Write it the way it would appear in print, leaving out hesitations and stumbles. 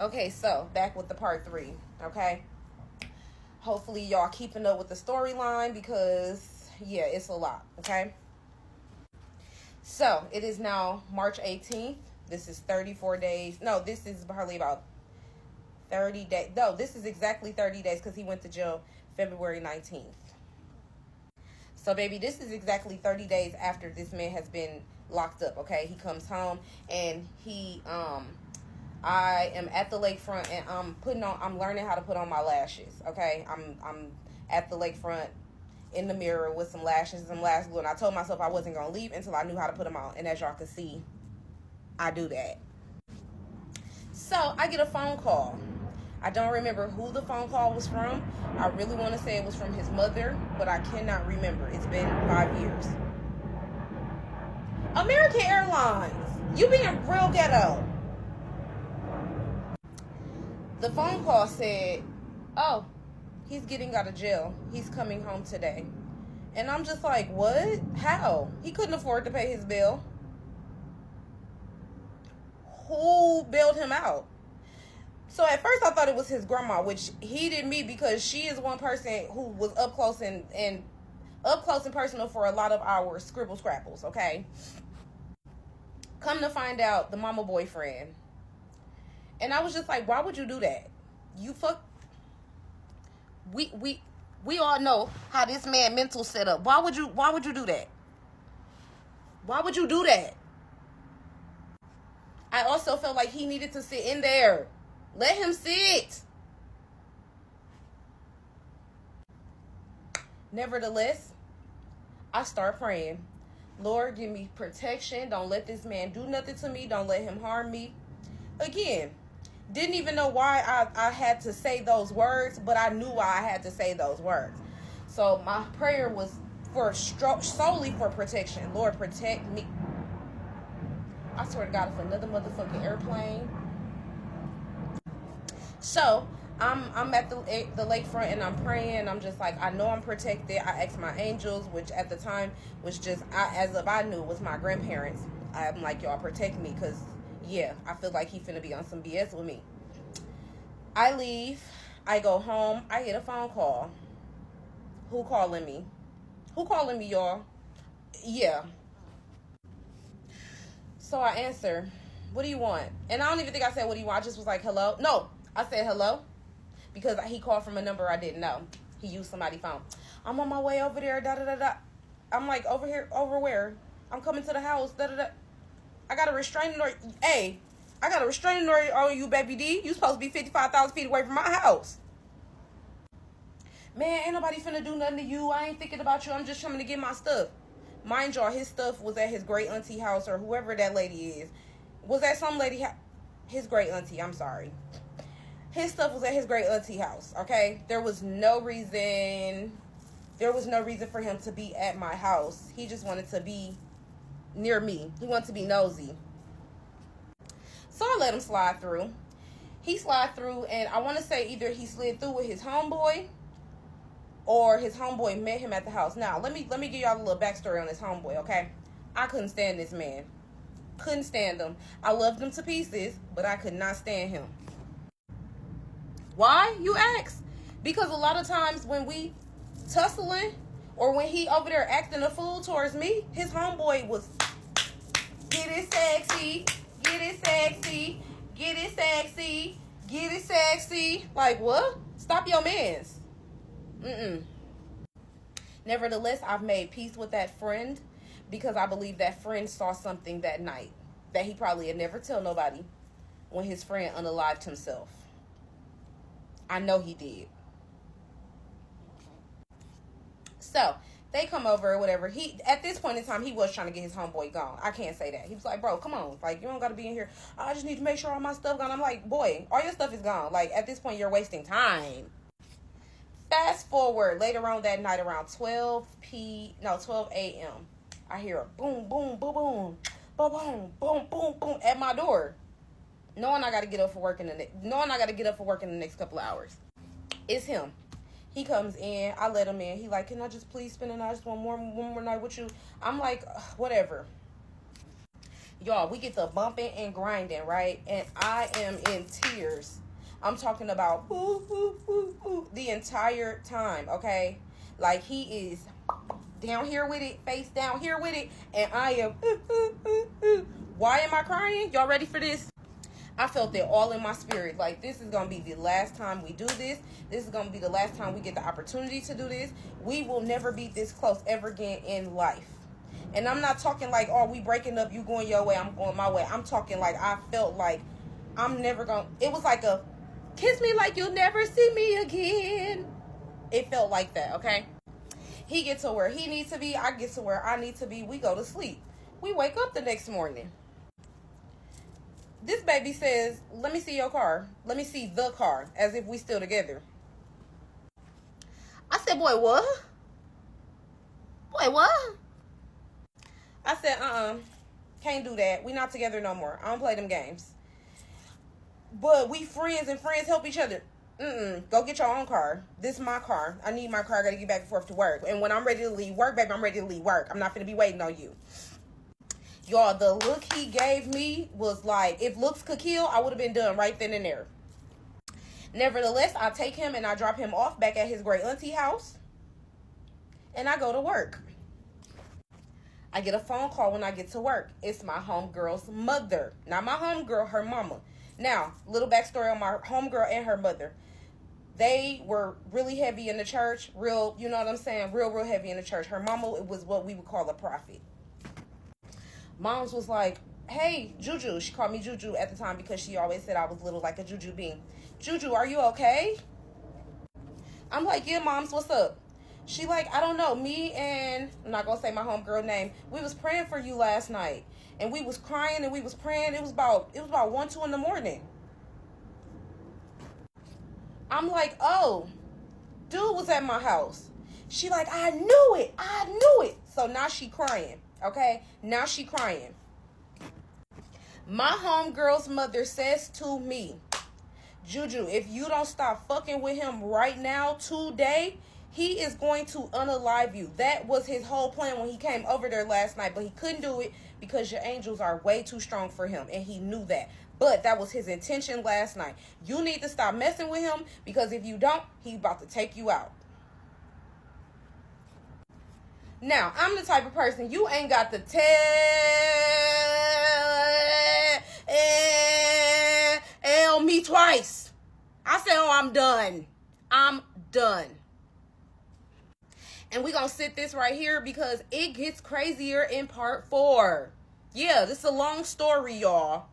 Okay, so back with the part 3. Okay, hopefully y'all keeping up with the storyline because yeah, it's a lot. Okay, so it is now March 18th. This is 34 days. No, this is probably about 30 days. No, this is exactly 30 days because he went to jail February 19th. So, baby, this is exactly 30 days after this man has been locked up, okay? He comes home and I am at the lakefront and I'm learning how to put on my lashes, okay? I'm at the lakefront in the mirror with some lashes and some lash glue, and I told myself I wasn't going to leave until I knew how to put them on. And as y'all can see, I do that. So, I get a phone call. I don't remember who the phone call was from. I really want to say it was from his mother, but I cannot remember. It's been 5 years. American Airlines, you being real ghetto. The phone call said, oh, he's getting out of jail. He's coming home today. And I'm just like, what? How? He couldn't afford to pay his bill. Who bailed him out? So at first I thought it was his grandma, which heated me because she is one person who was up close and personal for a lot of our scribble scrabbles, okay? Come to find out, the mama boyfriend. And I was just like, why would you do that? You fuck. We all know how this man mental set up. Why would you do that? Why would you do that? I also felt like he needed to sit in there. Let him sit. Nevertheless, I start praying. Lord, give me protection. Don't let this man do nothing to me. Don't let him harm me. Again, didn't even know why I had to say those words, but I knew why I had to say those words. So my prayer was solely for protection. Lord, protect me. I swear to God, if another motherfucking airplane. So I'm at the lakefront and I'm praying. I'm just like, I know I'm protected. I asked my angels, which at the time was just I knew was my grandparents. I'm like, y'all protect me, because yeah, I feel like he finna be on some BS with me. I leave. I go home. I get a phone call. Who calling me? Who calling me, y'all? Yeah. So I answer. What do you want? And I don't even think I said, what do you want? I just was like, hello. No, I said hello because he called from a number I didn't know. He used somebody's phone. I'm on my way over there. Da da da da. I'm like, over here, over where? I'm coming to the house. Da da da. I got a restraining order. Hey, I got a restraining order on you, baby D. You supposed to be 55,000 feet away from my house. Man, ain't nobody finna do nothing to you. I ain't thinking about you. I'm just coming to get my stuff. Mind y'all, his stuff was at his great auntie house, or whoever that lady is. Was that some lady? His great auntie, I'm sorry. His stuff was at his great auntie house, okay? There was no reason for him to be at my house. He just wanted to be near me. He wanted to be nosy. So I let him slide through. He slid through, and I want to say either he slid through with his homeboy or his homeboy met him at the house. Now, let me give y'all a little backstory on this homeboy, okay? I couldn't stand this man. Couldn't stand him. I loved him to pieces, but I could not stand him. Why, you ask? Because a lot of times when we tussling, or when he over there acting a fool towards me, his homeboy was, get it sexy, get it sexy, get it sexy, get it sexy. Like, what? Stop your mans. Nevertheless, I've made peace with that friend because I believe that friend saw something that night that he probably had never tell nobody when his friend unalived himself. I know he did. So they come over or whatever. He, at this point in time, he was trying to get his homeboy gone. I can't say that. He was like, bro, come on. Like, you don't got to be in here. I just need to make sure all my stuff gone. I'm like, boy, all your stuff is gone. Like, at this point, you're wasting time. Fast forward later on that night around 12 a.m. I hear a boom, boom, boom, boom, boom, boom, boom, boom, boom at my door. Knowing I got to get up for work in the next couple of hours. It's him. He comes in. I let him in. He like, can I just please spend the night? Just one more night with you? I'm like, whatever. Y'all, we get the bumping and grinding, right? And I am in tears. I'm talking about the entire time, okay? Like, he is down here with it, face down here with it, and I am Why am I crying? Y'all ready for this? I felt it all in my spirit. Like, this is going to be the last time we do this. This is going to be the last time we get the opportunity to do this. We will never be this close ever again in life. And I'm not talking like, oh, we breaking up, you going your way, I'm going my way. I'm talking like I felt like I'm never going to, it was like a kiss me like you'll never see me again. It felt like that, okay? He gets to where he needs to be. I get to where I need to be. We go to sleep. We wake up the next morning. This baby says, let me see your car. Let me see the car, as if we still together. I said, boy, what? Boy, what? I said, can't do that. We not together no more. I don't play them games. But we friends and friends help each other. Go get your own car. This is my car. I need my car. I got to get back and forth to work. And when I'm ready to leave work, baby, I'm ready to leave work. I'm not going to be waiting on you. Y'all, the look he gave me was like, if looks could kill, I would have been done right then and there. Nevertheless, I take him and I drop him off back at his great auntie house. And I go to work. I get a phone call when I get to work. It's my homegirl's mother. Not my homegirl, her mama. Now, little backstory on my homegirl and her mother. They were really heavy in the church. Real, you know what I'm saying? Real heavy in the church. Her mama was what we would call a prophet. Mom's was like, hey, Juju. She called me Juju at the time because she always said I was little like a Juju bean. Juju, are you okay? I'm like, yeah, Moms, what's up? She like, I don't know. Me and, I'm not going to say my homegirl name. We was praying for you last night. And we was crying and we was praying. It was about 1, 2 in the morning. I'm like, oh, dude was at my house. She like, I knew it. I knew it. So now she crying. Okay, now she crying. My homegirl's mother says to me, Juju, if you don't stop fucking with him right now, today, he is going to unalive you. That was his whole plan when he came over there last night, but he couldn't do it because your angels are way too strong for him, and he knew that. But that was his intention last night. You need to stop messing with him because if you don't, he's about to take you out. Now, I'm the type of person, you ain't got to tell me twice. I said, oh, I'm done. I'm done. And we're going to sit this right here because it gets crazier in part 4. Yeah, this is a long story, y'all.